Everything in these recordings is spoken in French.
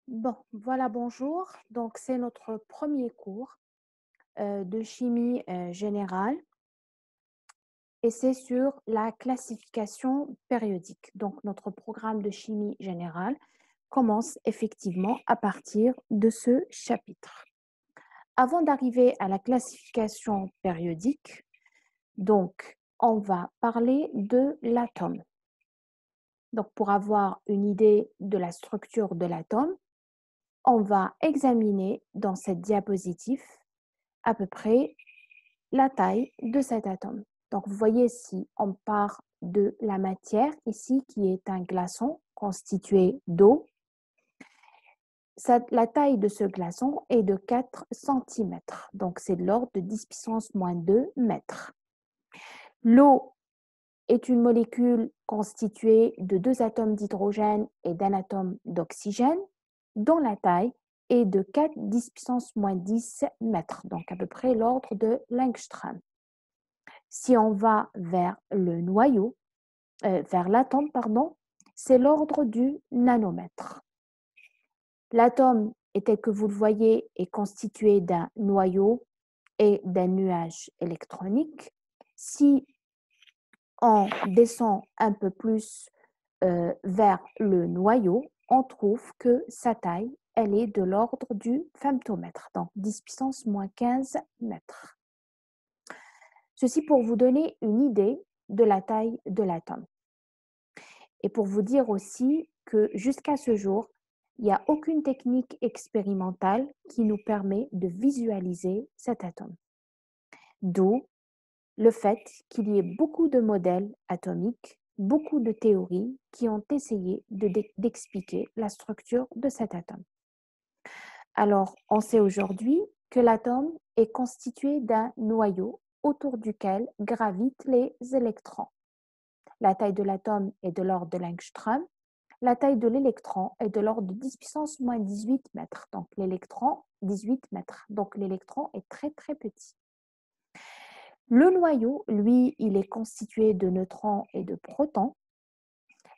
Bon, voilà, bonjour. Donc, c'est notre premier cours de chimie générale et c'est sur la classification périodique. Donc, notre programme de chimie générale commence effectivement à partir de ce chapitre. Avant d'arriver à la classification périodique, donc, on va parler de l'atome. Donc, pour avoir une idée de la structure de l'atome, on va examiner dans cette diapositive à peu près la taille de cet atome. Donc, vous voyez, si on part de la matière ici, qui est un glaçon constitué d'eau, la taille de ce glaçon est de 4 cm. Donc, c'est de l'ordre de 10 puissance moins 2 mètres. L'eau est une molécule constituée de 2 atomes d'hydrogène et d'un atome d'oxygène, dont la taille est de 4 10 puissance moins 10 mètres, donc à peu près l'ordre de l'angstrom. Si on va vers le noyau, vers l'atome, pardon, c'est l'ordre du nanomètre. L'atome, tel que vous le voyez, est constitué d'un noyau et d'un nuage électronique. Si on descend un peu plus vers le noyau, on trouve que sa taille, elle est de l'ordre du femtomètre, donc 10 puissance moins 15 mètres. Ceci pour vous donner une idée de la taille de l'atome. Et pour vous dire aussi que jusqu'à ce jour, il n'y a aucune technique expérimentale qui nous permet de visualiser cet atome. D'où le fait qu'il y ait beaucoup de modèles atomiques, beaucoup de théories qui ont essayé d'expliquer la structure de cet atome. Alors, on sait aujourd'hui que l'atome est constitué d'un noyau autour duquel gravitent les électrons. La taille de l'atome est de l'ordre de l'angstrom. La taille de l'électron est de l'ordre de 10 puissance moins 18 mètres. Donc, l'électron, 18 mètres. Donc, l'électron est très, très petit. Le noyau, lui, il est constitué de neutrons et de protons.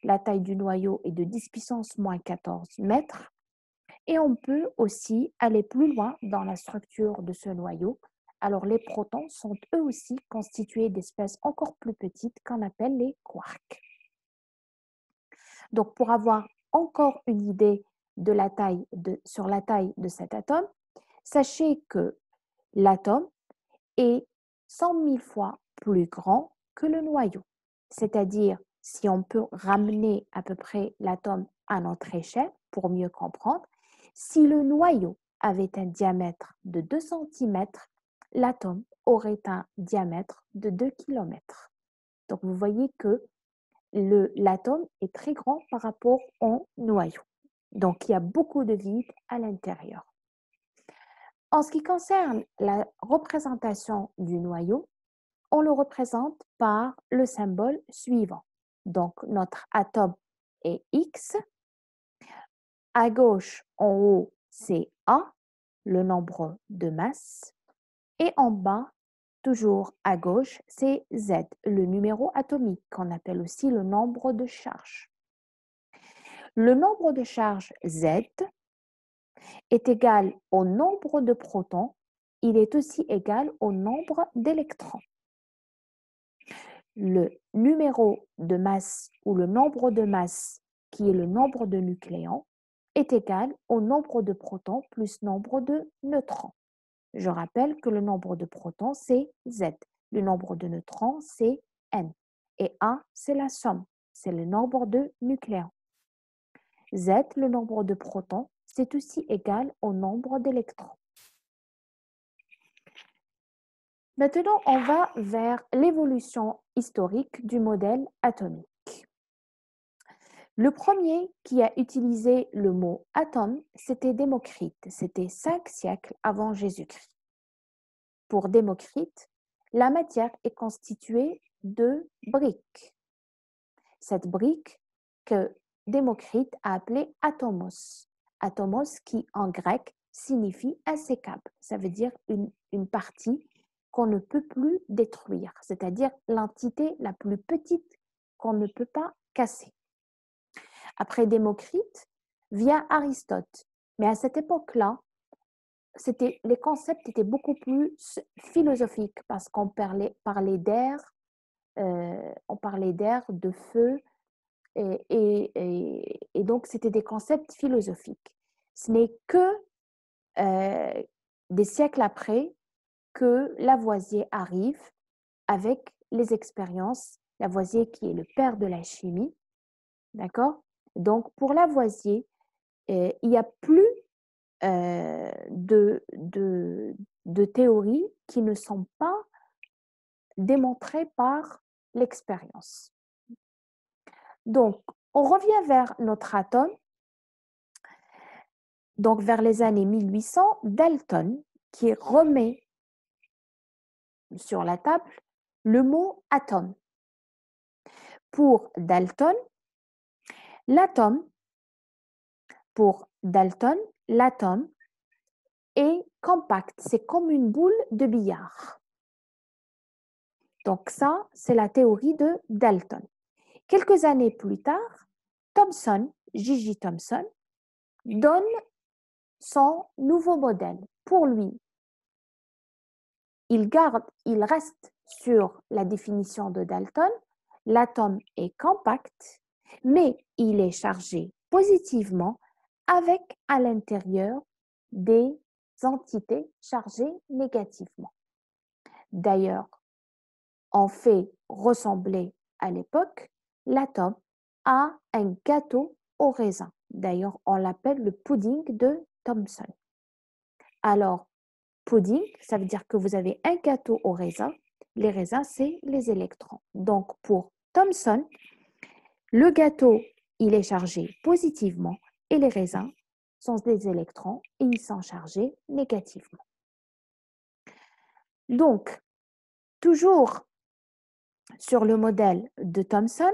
La taille du noyau est de 10 puissance moins 14 mètres. Et on peut aussi aller plus loin dans la structure de ce noyau. Alors, les protons sont eux aussi constitués d'espèces encore plus petites qu'on appelle les quarks. Donc, pour avoir encore une idée sur la taille de cet atome, sachez que l'atome est 100 000 fois plus grand que le noyau. C'est-à-dire, si on peut ramener à peu près l'atome à notre échelle pour mieux comprendre, si le noyau avait un diamètre de 2 cm, l'atome aurait un diamètre de 2 km. Donc, vous voyez que l'atome est très grand par rapport au noyau. Donc, il y a beaucoup de vide à l'intérieur. En ce qui concerne la représentation du noyau, on le représente par le symbole suivant. Donc, notre atome est X. À gauche, en haut, c'est A, le nombre de masse. Et en bas, toujours à gauche, c'est Z, le numéro atomique, qu'on appelle aussi le nombre de charges. Le nombre de charges Z est égal au nombre de protons, il est aussi égal au nombre d'électrons. Le numéro de masse ou le nombre de masse, qui est le nombre de nucléons, est égal au nombre de protons plus nombre de neutrons. Je rappelle que le nombre de protons, c'est Z. Le nombre de neutrons, c'est N. Et A, c'est la somme, c'est le nombre de nucléons. Z, le nombre de protons, c'est aussi égal au nombre d'électrons. Maintenant, on va vers l'évolution historique du modèle atomique. Le premier qui a utilisé le mot atome, c'était Démocrite. C'était 5 siècles avant Jésus-Christ. Pour Démocrite, la matière est constituée de briques. Cette brique que Démocrite a appelée atomos. Atomos qui en grec signifie insécable. Ça veut dire une partie qu'on ne peut plus détruire, c'est-à-dire l'entité la plus petite qu'on ne peut pas casser. Après Démocrite, vient Aristote. Mais à cette époque-là, les concepts étaient beaucoup plus philosophiques parce qu'on parlait d'air, on parlait d'air, de feu, et donc c'était des concepts philosophiques. Ce n'est que des siècles après que Lavoisier arrive avec les expériences. Lavoisier qui est le père de la chimie, d'accord? Donc pour Lavoisier, il n'y a plus de théories qui ne sont pas démontrées par l'expérience. Donc, on revient vers notre atome. Donc, vers les années 1800, Dalton, qui remet sur la table le mot atome. Pour Dalton, l'atome est compact. C'est comme une boule de billard. Donc, ça, c'est la théorie de Dalton. Quelques années plus tard, Thomson, J.J. Thomson, donne son nouveau modèle. Pour lui, il reste sur la définition de Dalton. L'atome est compact, mais il est chargé positivement avec à l'intérieur des entités chargées négativement. D'ailleurs, on fait ressembler à l'époque l'atome à un gâteau au raisin. D'ailleurs, on l'appelle le pudding de Thomson. Alors, pudding, ça veut dire que vous avez un gâteau au raisin. Les raisins, c'est les électrons. Donc, pour Thomson, le gâteau, il est chargé positivement et les raisins sont des électrons et ils sont chargés négativement. Donc, toujours sur le modèle de Thomson,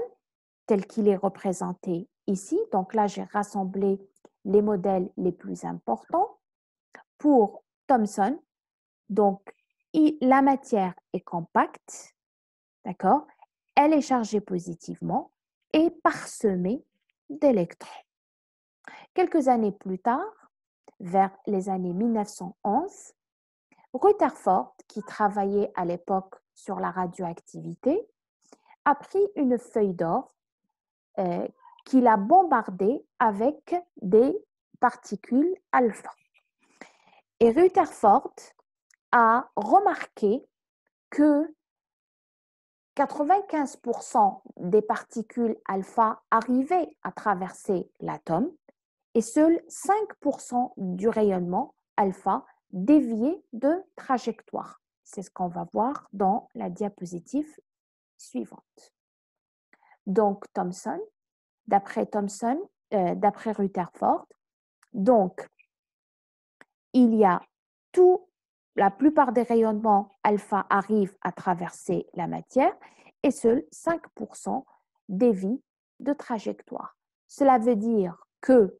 tel qu'il est représenté ici. Donc là, j'ai rassemblé les modèles les plus importants. Pour Thomson, donc la matière est compacte, d'accord? Elle est chargée positivement et parsemée d'électrons. Quelques années plus tard, vers les années 1911, Rutherford, qui travaillait à l'époque sur la radioactivité, a pris une feuille d'or qu'il a bombardée avec des particules alpha. Et Rutherford a remarqué que 95% des particules alpha arrivaient à traverser l'atome et seuls 5% du rayonnement alpha déviait de trajectoire. C'est ce qu'on va voir dans la diapositive suivante. Donc, d'après Rutherford, donc, il y a la plupart des rayonnements alpha arrivent à traverser la matière et seuls 5% dévient de trajectoire. Cela veut dire que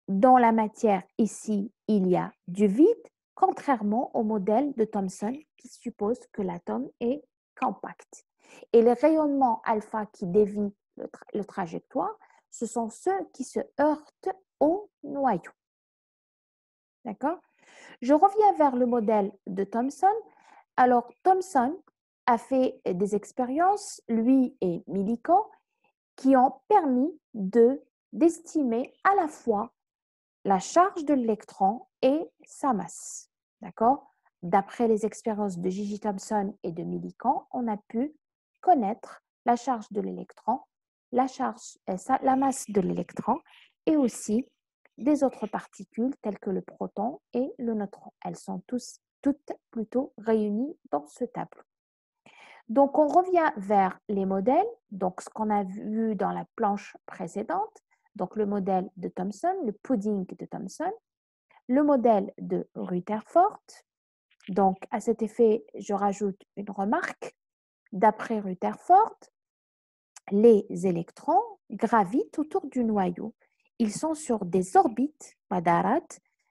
dans la matière ici, il y a du vide, contrairement au modèle de Thomson qui suppose que l'atome est compact. Et les rayonnements alpha qui dévient le trajectoire, ce sont ceux qui se heurtent au noyau. D'accord? Je reviens vers le modèle de Thomson. Alors, Thomson a fait des expériences, lui et Millikan, qui ont permis d'estimer à la fois la charge de l'électron et sa masse. D'accord? D'après les expériences de J.J. Thomson et de Millikan, on a pu connaître la charge de l'électron, la masse de l'électron et aussi des autres particules telles que le proton et le neutron. Elles sont toutes plutôt réunies dans ce tableau. Donc, on revient vers les modèles, donc ce qu'on a vu dans la planche précédente, donc le modèle de Thomson, le pudding de Thomson, le modèle de Rutherford. Donc, à cet effet, je rajoute une remarque. D'après Rutherford, les électrons gravitent autour du noyau. Ils sont sur des orbites, madarat,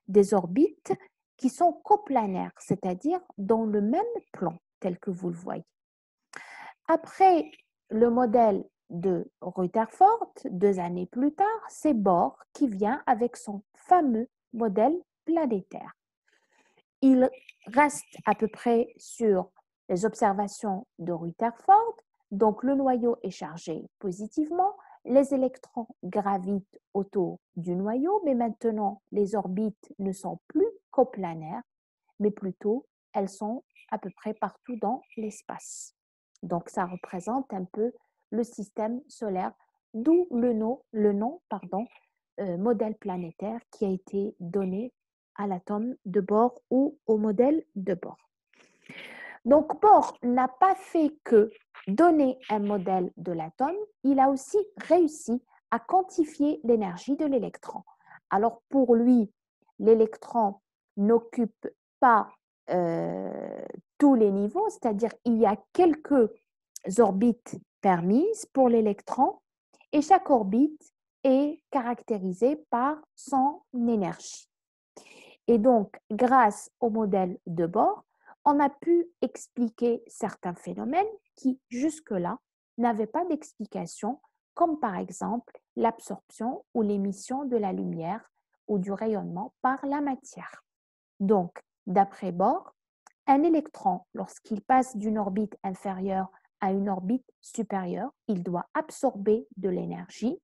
des orbites qui sont coplanaires, c'est-à-dire dans le même plan, tel que vous le voyez. Après le modèle de Rutherford, 2 années plus tard, c'est Bohr qui vient avec son fameux modèle planétaire. Il reste à peu près sur les observations de Rutherford, donc le noyau est chargé positivement, les électrons gravitent autour du noyau, mais maintenant les orbites ne sont plus coplanaires, mais plutôt elles sont à peu près partout dans l'espace. Donc ça représente un peu le système solaire, d'où le nom modèle planétaire qui a été donné à l'atome de Bohr ou au modèle de Bohr. Donc Bohr n'a pas fait que donner un modèle de l'atome, il a aussi réussi à quantifier l'énergie de l'électron. Alors pour lui, l'électron n'occupe pas tous les niveaux, c'est-à-dire il y a quelques orbites permises pour l'électron et chaque orbite est caractérisée par son énergie. Et donc, grâce au modèle de Bohr, on a pu expliquer certains phénomènes qui, jusque-là, n'avaient pas d'explication, comme par exemple l'absorption ou l'émission de la lumière ou du rayonnement par la matière. Donc, d'après Bohr, un électron, lorsqu'il passe d'une orbite inférieure à une orbite supérieure, il doit absorber de l'énergie.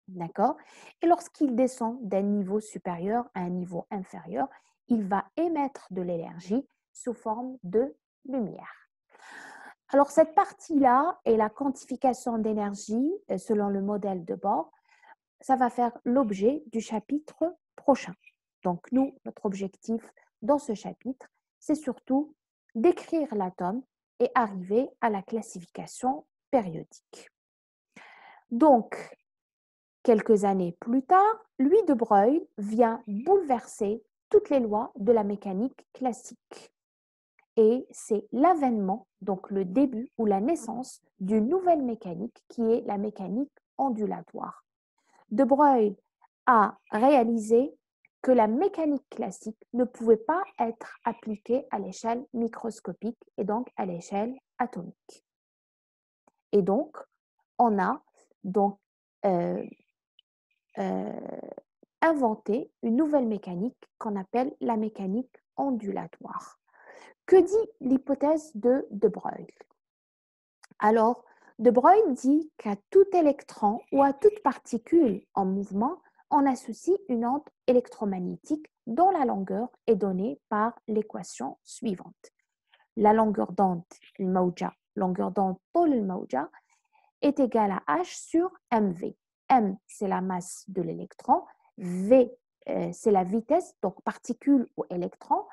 D'accord? Et lorsqu'il descend d'un niveau supérieur à un niveau inférieur, il va émettre de l'énergie sous forme de lumière. Alors, cette partie-là et la quantification d'énergie selon le modèle de Bohr, ça va faire l'objet du chapitre prochain. Donc, nous, notre objectif dans ce chapitre, c'est surtout d'écrire l'atome et arriver à la classification périodique. Donc, quelques années plus tard, Louis de Broglie vient bouleverser toutes les lois de la mécanique classique. Et c'est l'avènement, donc le début ou la naissance d'une nouvelle mécanique qui est la mécanique ondulatoire. De Broglie a réalisé que la mécanique classique ne pouvait pas être appliquée à l'échelle microscopique et donc à l'échelle atomique. Et donc, on a donc inventé une nouvelle mécanique qu'on appelle la mécanique ondulatoire. Que dit l'hypothèse de Broglie? Alors, de Broglie dit qu'à tout électron ou à toute particule en mouvement, on associe une onde électromagnétique dont la longueur est donnée par l'équation suivante. La longueur d'onde, longueur d'onde est égale à H sur mv. M, c'est la masse de l'électron. V, c'est la vitesse, donc particule ou électron.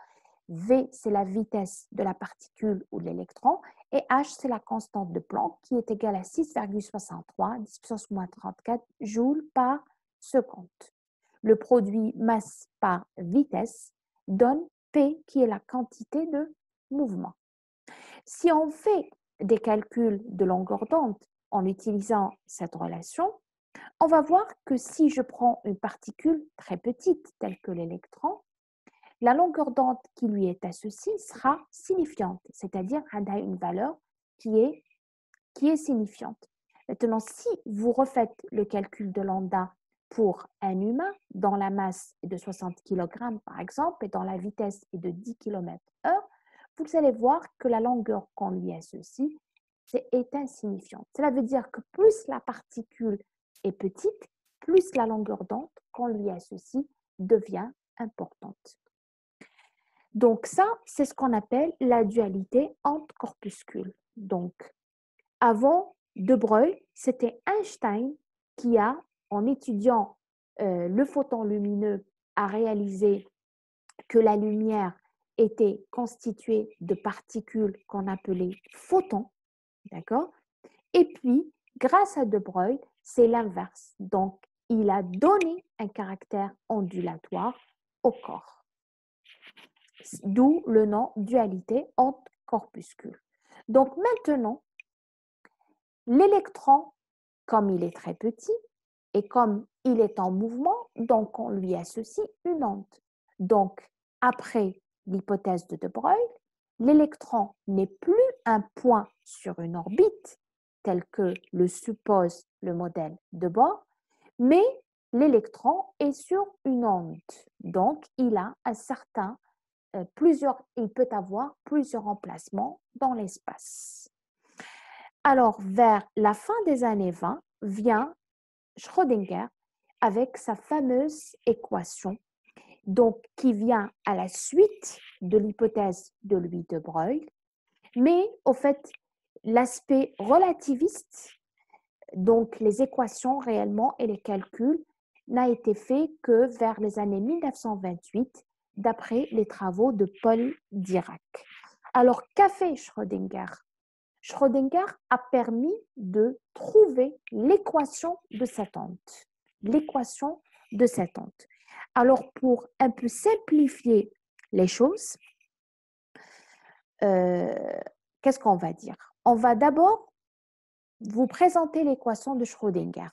V, c'est la vitesse de la particule ou de l'électron. Et H, c'est la constante de Planck qui est égale à 6,63, 10 puissance moins 34 joules par seconde. Le produit masse par vitesse donne P qui est la quantité de mouvement. Si on fait des calculs de longueur d'onde en utilisant cette relation, on va voir que si je prends une particule très petite telle que l'électron, la longueur d'onde qui lui est associée sera signifiante, c'est-à-dire elle a une valeur qui est signifiante. Maintenant, si vous refaites le calcul de lambda pour un humain, dont la masse est de 60 kg par exemple, et dont la vitesse est de 10 km/h, vous allez voir que la longueur qu'on lui associe est insignifiante. Cela veut dire que plus la particule est petite, plus la longueur d'onde qu'on lui associe devient importante. Donc ça, c'est ce qu'on appelle la dualité onde-corpuscule. Donc, avant de Broglie, c'était Einstein qui a, en étudiant le photon lumineux, a réalisé que la lumière était constituée de particules qu'on appelait photons, d'accord? Et puis, grâce à de Broglie, c'est l'inverse. Donc, il a donné un caractère ondulatoire au corps. D'où le nom dualité onde-corpuscule. Donc maintenant, l'électron, comme il est très petit et comme il est en mouvement, donc on lui associe une onde. Donc, après l'hypothèse de Broglie, l'électron n'est plus un point sur une orbite, tel que le suppose le modèle de bord, mais l'électron est sur une onde. Donc, il a un certain, il peut avoir plusieurs emplacements dans l'espace. Alors, vers la fin des années 20, vient Schrödinger avec sa fameuse équation, donc qui vient à la suite de l'hypothèse de Louis de Broglie, mais au fait, l'aspect relativiste, donc les équations réellement et les calculs, n'a été fait que vers les années 1928, d'après les travaux de Paul Dirac. Alors, qu'a fait Schrödinger? Schrödinger a permis de trouver l'équation de cette onde. L'équation de cette onde. Alors, pour un peu simplifier les choses, qu'est-ce qu'on va dire? On va d'abord vous présenter l'équation de Schrödinger.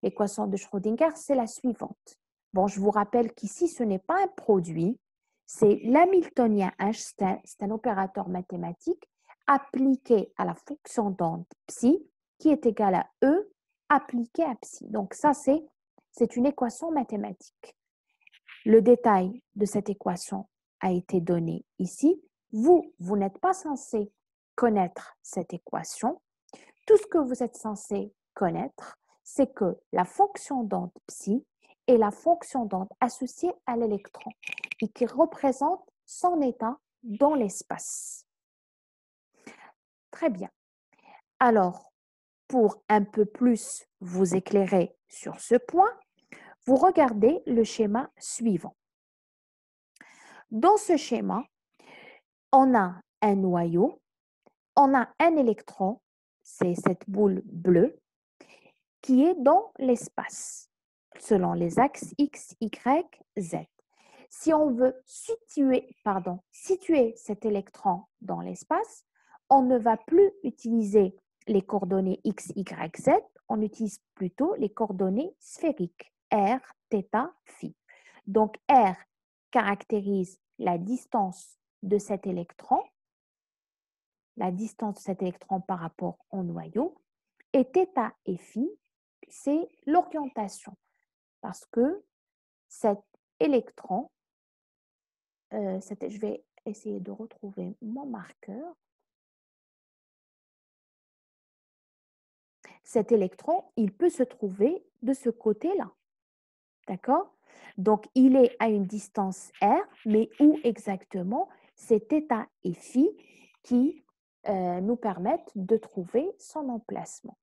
L'équation de Schrödinger, c'est la suivante. Bon, je vous rappelle qu'ici, ce n'est pas un produit, c'est l'hamiltonien H, c'est un opérateur mathématique appliqué à la fonction d'onde psi qui est égale à E appliqué à psi. Donc ça, c'est une équation mathématique. Le détail de cette équation a été donné ici. Vous n'êtes pas censé connaître cette équation. Tout ce que vous êtes censé connaître, c'est que la fonction d'onde psi est la fonction d'onde associée à l'électron et qui représente son état dans l'espace. Très bien. Alors, pour un peu plus vous éclairer sur ce point, vous regardez le schéma suivant. Dans ce schéma, on a un noyau, on a un électron, c'est cette boule bleue, qui est dans l'espace, selon les axes X, Y, Z. Si on veut situer cet électron dans l'espace, on ne va plus utiliser les coordonnées X, Y, Z, on utilise plutôt les coordonnées sphériques, R, θ, phi. Donc, R caractérise la distance de cet électron, par rapport au noyau, et θ et phi, c'est l'orientation. Parce que cet électron, je vais essayer de retrouver mon marqueur. Cet électron, il peut se trouver de ce côté-là. D'accord? Donc, il est à une distance r, mais où exactement? C'est θ et phi qui nous permettent de trouver son emplacement.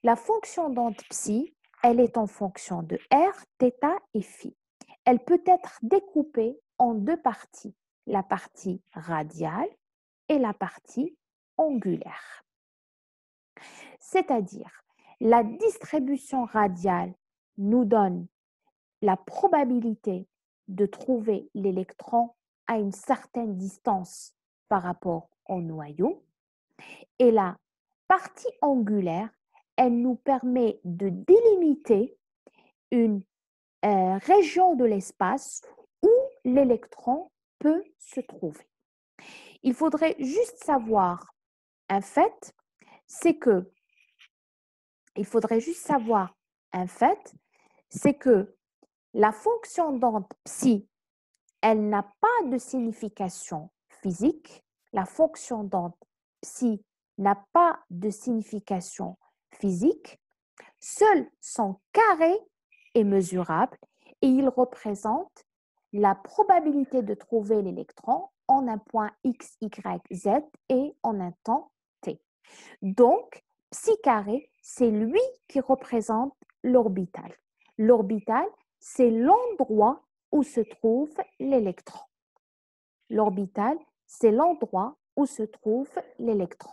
La fonction d'onde psi, elle est en fonction de r, θ et phi. Elle peut être découpée en deux parties, la partie radiale et la partie angulaire. C'est-à-dire, la distribution radiale nous donne la probabilité de trouver l'électron à une certaine distance par rapport au noyau. Et la partie angulaire, elle nous permet de délimiter une région de l'espace où l'électron peut se trouver. Il faudrait juste savoir un fait, c'est que la fonction d'onde psi, elle n'a pas de signification physique. La fonction d'onde psi n'a pas de signification physique. Seul son carré est mesurable et il représente la probabilité de trouver l'électron en un point x, y, z et en un temps t. Donc, psi carré, c'est lui qui représente l'orbital. L'orbital, c'est l'endroit où se trouve l'électron. L'orbital, c'est l'endroit où se trouve l'électron.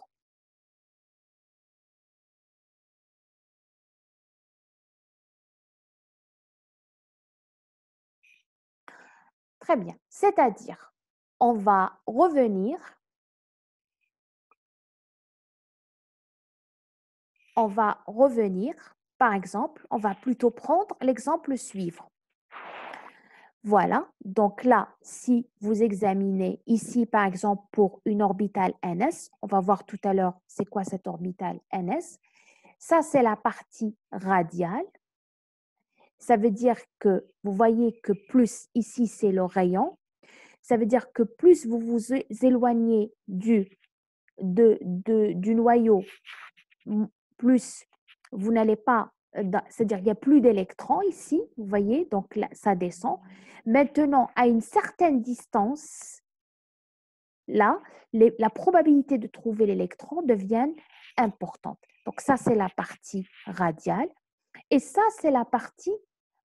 Très bien. C'est-à-dire, on va revenir, par exemple, on va plutôt prendre l'exemple suivant. Voilà, donc là, si vous examinez ici, par exemple, pour une orbitale ns, on va voir tout à l'heure c'est quoi cette orbitale ns. Ça, c'est la partie radiale. Ça veut dire que vous voyez que plus ici, c'est le rayon. Ça veut dire que plus vous vous éloignez du noyau, plus vous n'allez pas, c'est-à-dire qu'il n'y a plus d'électrons ici, vous voyez, donc là, ça descend. Maintenant, à une certaine distance, là, la probabilité de trouver l'électron devient importante. Donc ça, c'est la partie radiale. Et ça, c'est la partie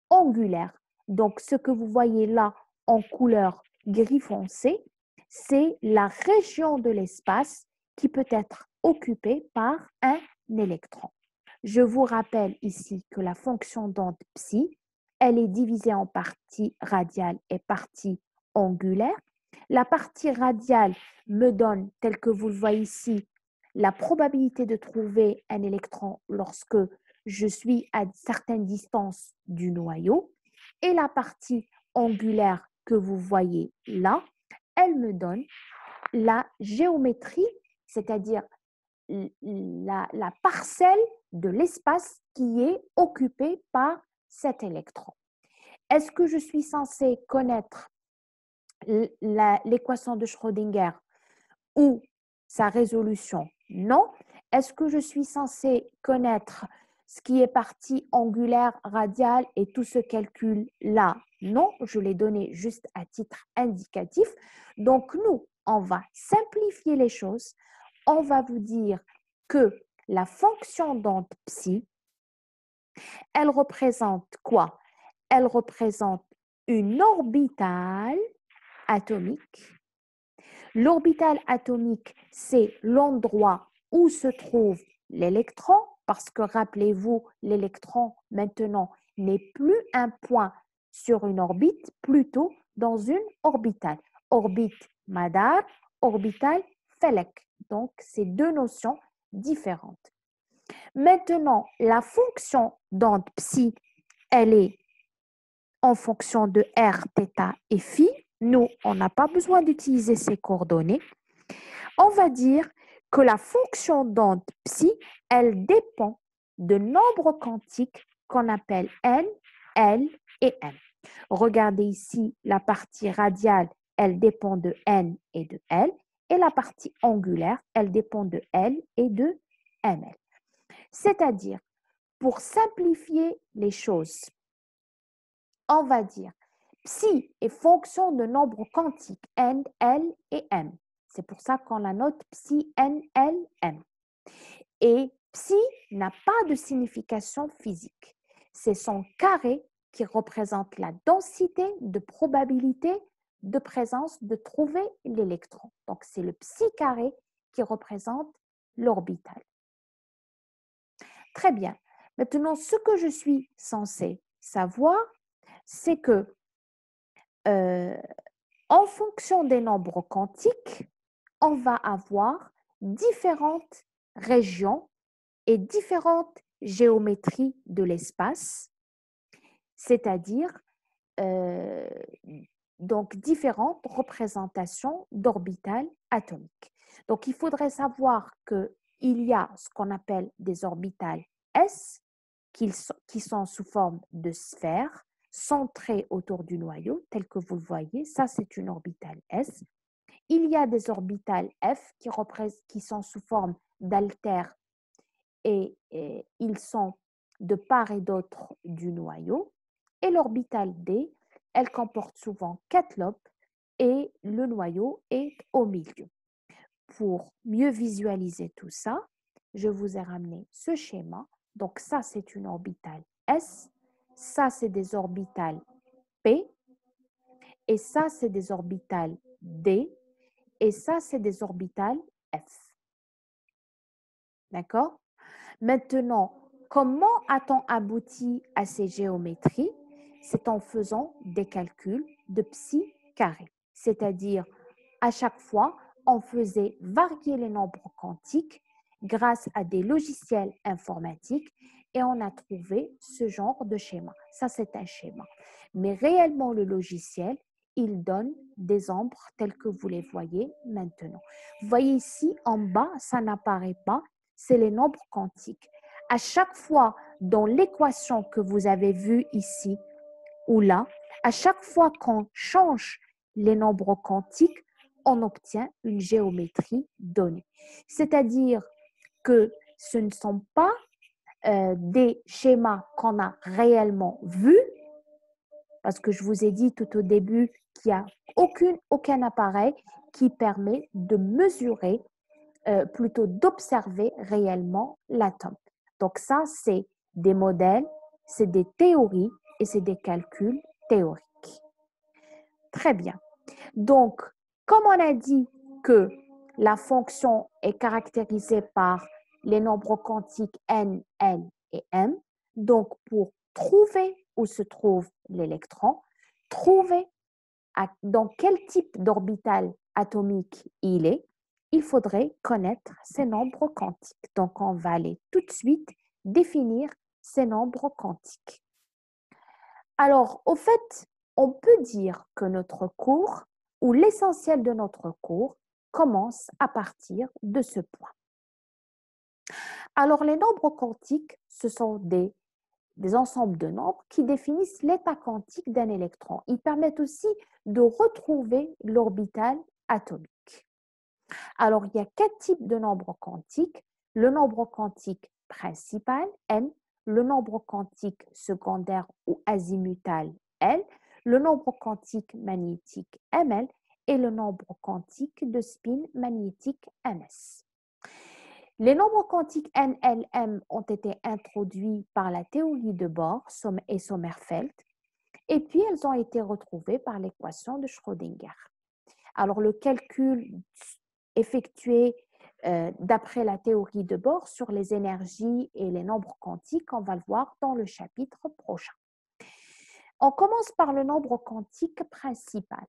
angulaire. Donc, ce que vous voyez là en couleur gris foncé, c'est la région de l'espace qui peut être occupée par un électron. Je vous rappelle ici que la fonction d'onde psi, elle est divisée en partie radiale et partie angulaire. La partie radiale me donne, tel que vous le voyez ici, la probabilité de trouver un électron lorsque je suis à certaines distances du noyau. Et la partie angulaire que vous voyez là, elle me donne la géométrie, c'est-à-dire la parcelle de l'espace qui est occupée par cet électron. Est-ce que je suis censée connaître l'équation de Schrödinger ou sa résolution? Non. Est-ce que je suis censée connaître ce qui est partie angulaire, radiale et tout ce calcul-là? Non, je l'ai donné juste à titre indicatif. Donc, nous, on va simplifier les choses. On va vous dire que la fonction d'onde psi, elle représente quoi? Elle représente une orbitale atomique. L'orbitale atomique, c'est l'endroit où se trouve l'électron, parce que rappelez-vous, l'électron maintenant n'est plus un point sur une orbite, plutôt dans une orbitale. Orbite Madar, orbitale Felek. Donc, c'est deux notions différentes. Maintenant, la fonction d'onde psi, elle est en fonction de R, θ et phi. Nous, on n'a pas besoin d'utiliser ces coordonnées. On va dire que la fonction d'onde psi, elle dépend de nombres quantiques qu'on appelle n, l et m. Regardez ici, la partie radiale, elle dépend de n et de l, et la partie angulaire, elle dépend de l et de ml. C'est-à-dire, pour simplifier les choses, on va dire psi est fonction de nombres quantiques n, l et m. C'est pour ça qu'on la note psi n, l, m. Et psi n'a pas de signification physique. C'est son carré qui représente la densité de probabilité de présence de trouver l'électron. Donc, c'est le psi carré qui représente l'orbital. Très bien. Maintenant, ce que je suis censée savoir, c'est que en fonction des nombres quantiques, on va avoir différentes régions et différentes géométries de l'espace, c'est-à-dire donc différentes représentations d'orbitales atomiques. Donc, il faudrait savoir qu'il y a ce qu'on appelle des orbitales S qui sont sous forme de sphères centrées autour du noyau, tel que vous le voyez. Ça, c'est une orbitale S. Il y a des orbitales F qui sont sous forme d'altères et ils sont de part et d'autre du noyau. Et l'orbitale D, elle comporte souvent 4 lobes et le noyau est au milieu. Pour mieux visualiser tout ça, je vous ai ramené ce schéma. Donc ça, c'est une orbitale S, ça, c'est des orbitales P, et ça, c'est des orbitales D, et ça, c'est des orbitales F. D'accord? Maintenant, comment a-t-on abouti à ces géométries? C'est en faisant des calculs de psi carré, c'est-à-dire à chaque fois, on faisait varier les nombres quantiques grâce à des logiciels informatiques et on a trouvé ce genre de schéma. Ça, c'est un schéma. Mais réellement, le logiciel, il donne des nombres tels que vous les voyez maintenant. Vous voyez ici, en bas, ça n'apparaît pas, c'est les nombres quantiques. À chaque fois, dans l'équation que vous avez vue ici ou là, à chaque fois qu'on change les nombres quantiques, on obtient une géométrie donnée. C'est-à-dire que ce ne sont pas des schémas qu'on a réellement vus, parce que je vous ai dit tout au début qu'il n'y a aucun appareil qui permet de mesurer, plutôt d'observer réellement l'atome. Donc ça, c'est des modèles, c'est des théories et c'est des calculs théoriques. Très bien. Donc, comme on a dit que la fonction est caractérisée par les nombres quantiques n, l et m, donc pour trouver où se trouve l'électron, trouver dans quel type d'orbital atomique il est, il faudrait connaître ces nombres quantiques. Donc, on va aller tout de suite définir ces nombres quantiques. Alors, au fait, on peut dire que notre cours, ou l'essentiel de notre cours, commence à partir de ce point. Alors, les nombres quantiques, ce sont des ensembles de nombres qui définissent l'état quantique d'un électron. Ils permettent aussi de retrouver l'orbital atomique. Alors, il y a 4 types de nombres quantiques. Le nombre quantique principal, n, le nombre quantique secondaire ou azimutal, L, le nombre quantique magnétique, Ml, et le nombre quantique de spin magnétique, Ms. Les nombres quantiques N, L, M ont été introduits par la théorie de Bohr et Sommerfeld, et puis elles ont été retrouvées par l'équation de Schrödinger. Alors, le calcul effectué d'après la théorie de Bohr sur les énergies et les nombres quantiques, on va le voir dans le chapitre prochain. On commence par le nombre quantique principal.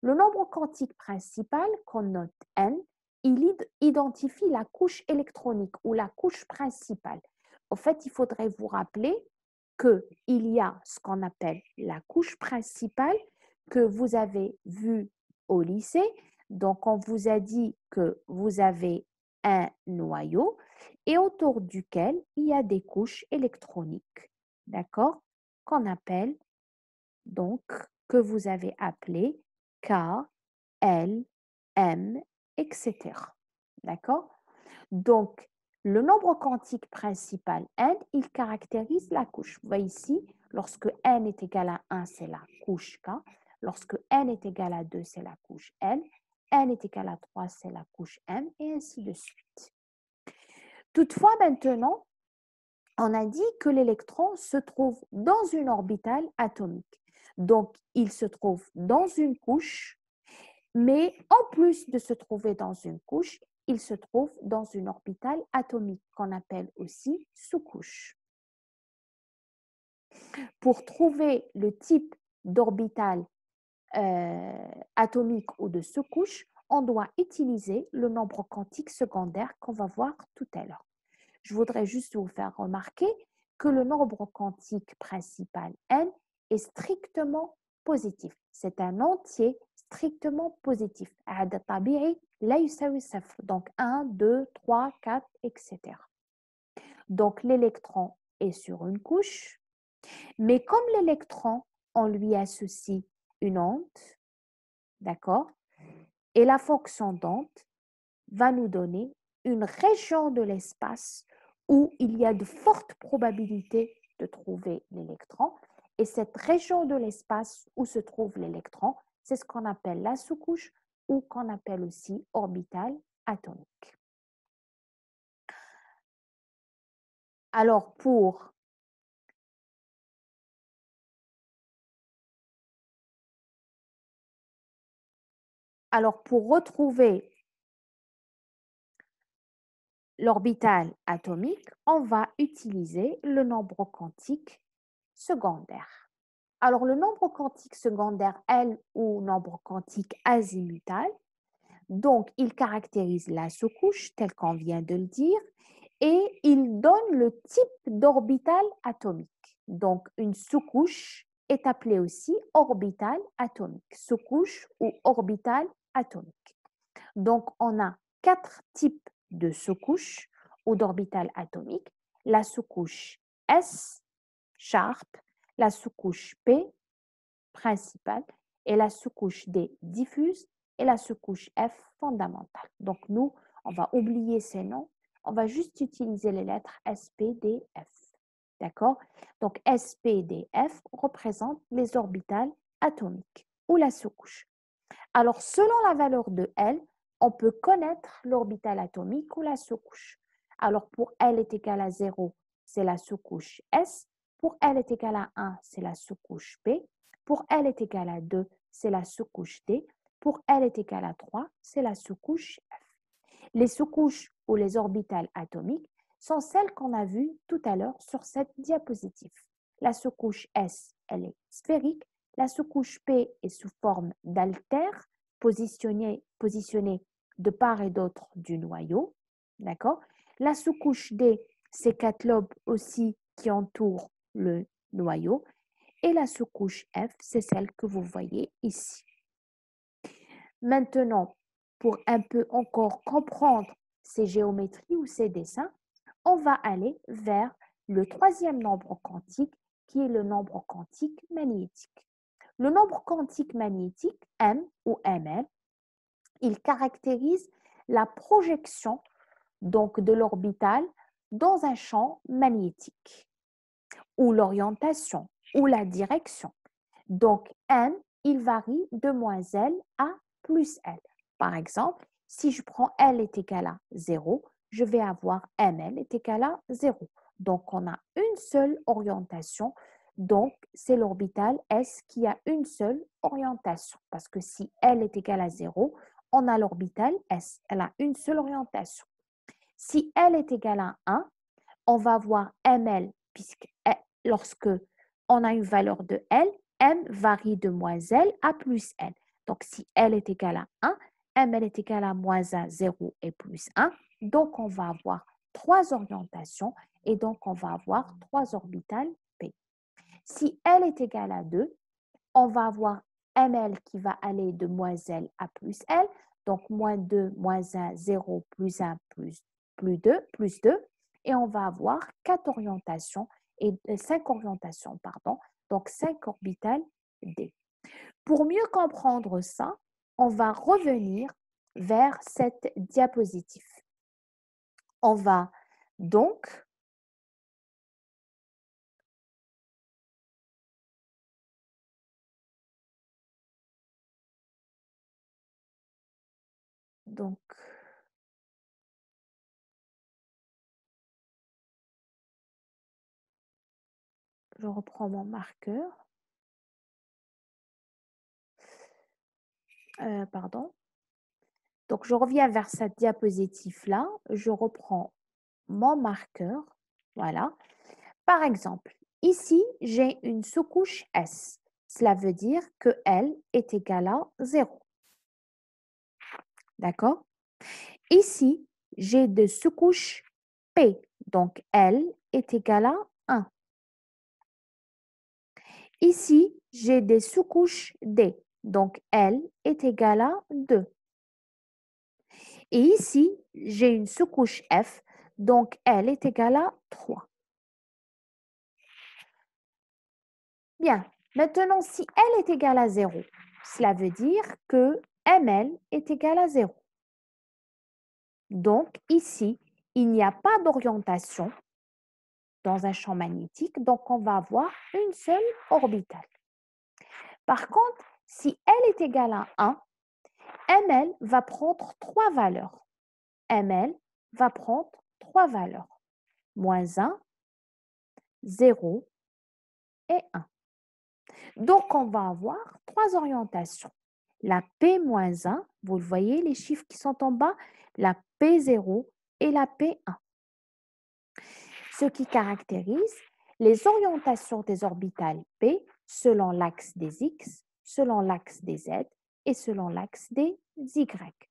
Le nombre quantique principal, qu'on note n, il identifie la couche électronique ou la couche principale. En fait, il faudrait vous rappeler qu'il y a ce qu'on appelle la couche principale que vous avez vue au lycée. Donc, on vous a dit que vous avez un noyau et autour duquel il y a des couches électroniques, d'accord, qu'on appelle donc, que vous avez appelé K, L, M, etc. D'accord? Donc, le nombre quantique principal n, il caractérise la couche. Vous voyez ici, lorsque n est égal à 1, c'est la couche K. Lorsque n est égal à 2, c'est la couche L. n est égal à 3, c'est la couche M, et ainsi de suite. Toutefois, maintenant, on a dit que l'électron se trouve dans une orbitale atomique. Donc, il se trouve dans une couche, mais en plus de se trouver dans une couche, il se trouve dans une orbitale atomique qu'on appelle aussi sous-couche. Pour trouver le type d'orbital atomique ou de sous-couche, on doit utiliser le nombre quantique secondaire qu'on va voir tout à l'heure. Je voudrais juste vous faire remarquer que le nombre quantique principal n est strictement positif. C'est un entier strictement positif. Donc 1, 2, 3, 4, etc. Donc l'électron est sur une couche, mais comme l'électron, on lui associe une onde, d'accord? Et la fonction d'onde va nous donner une région de l'espace où il y a de fortes probabilités de trouver l'électron. Et cette région de l'espace où se trouve l'électron, c'est ce qu'on appelle la sous-couche ou qu'on appelle aussi orbitale atomique. Alors, pour retrouver l'orbitale atomique, on va utiliser le nombre quantique secondaire. Alors, le nombre quantique secondaire, L, ou nombre quantique azimutal, donc, il caractérise la sous-couche, tel qu'on vient de le dire, et il donne le type d'orbital atomique. Donc, une sous-couche est appelée aussi orbital atomique. Sous-couche ou orbital atomique. Donc, on a 4 types de sous-couches ou d'orbital atomique. La sous-couche S, sharp, la sous-couche P, principale, et la sous-couche D, diffuse, et la sous-couche F, fondamentale. Donc, nous, on va oublier ces noms. On va juste utiliser les lettres S, P, D, F. D'accord? Donc, S, P, D, F représentent les orbitales atomiques ou la sous-couche. Alors, selon la valeur de L, on peut connaître l'orbital atomique ou la sous-couche. Alors, pour L est égal à 0, c'est la sous-couche S. Pour L est égal à 1, c'est la sous-couche P. Pour L est égal à 2, c'est la sous-couche D. Pour L est égal à 3, c'est la sous-couche F. Les sous-couches ou les orbitales atomiques sont celles qu'on a vues tout à l'heure sur cette diapositive. La sous-couche S, elle est sphérique. La sous-couche P est sous forme d'altère, positionnée de part et d'autre du noyau. D'accord? La sous-couche D, c'est 4 lobes aussi qui entourent le noyau. Et la sous-couche F, c'est celle que vous voyez ici. Maintenant, pour un peu encore comprendre ces géométries ou ces dessins, on va aller vers le troisième nombre quantique qui est le nombre quantique magnétique. Le nombre quantique magnétique, M ou ML, il caractérise la projection donc de l'orbital dans un champ magnétique ou l'orientation ou la direction. Donc, M, il varie de moins L à plus L. Par exemple, si je prends L est égal à 0, je vais avoir ML est égal à 0. Donc, on a une seule orientation. Donc, c'est l'orbital S qui a une seule orientation. Parce que si L est égal à 0, on a l'orbital S. Elle a une seule orientation. Si L est égal à 1, on va avoir ML, puisque lorsque on a une valeur de L, M varie de moins L à plus L. Donc, si L est égal à 1, ML est égal à moins 1, 0 et plus 1. Donc, on va avoir 3 orientations et donc on va avoir 3 orbitales P. Si L est égal à 2, on va avoir ML qui va aller de moins L à plus L. Donc, moins 2, moins 1, 0, plus 1, plus 2, plus 2. Et on va avoir 4 orientations et 5 orientations, pardon. Donc, 5 orbitales D. Pour mieux comprendre ça, on va revenir vers cette diapositive. On va donc je reprends mon marqueur. Pardon. Donc, je reviens vers cette diapositive-là. Je reprends mon marqueur. Voilà. Par exemple, ici, j'ai une sous-couche S. Cela veut dire que L est égal à 0. D'accord? Ici, j'ai de sous-couches P. Donc, L est égal à 1. Ici, j'ai des sous-couches D. Donc, L est égal à 2. Et ici, j'ai une sous-couche F. Donc, L est égal à 3. Bien. Maintenant, si L est égal à 0, cela veut dire que ML est égal à 0. Donc, ici, il n'y a pas d'orientation dans un champ magnétique, donc on va avoir une seule orbitale. Par contre, si L est égal à 1, ML va prendre 3 valeurs. ML va prendre 3 valeurs. Moins 1, 0 et 1. Donc, on va avoir 3 orientations. La P-1, vous le voyez, les chiffres qui sont en bas, la P0 et la P1. Ce qui caractérise les orientations des orbitales P selon l'axe des X, selon l'axe des Z et selon l'axe des Y.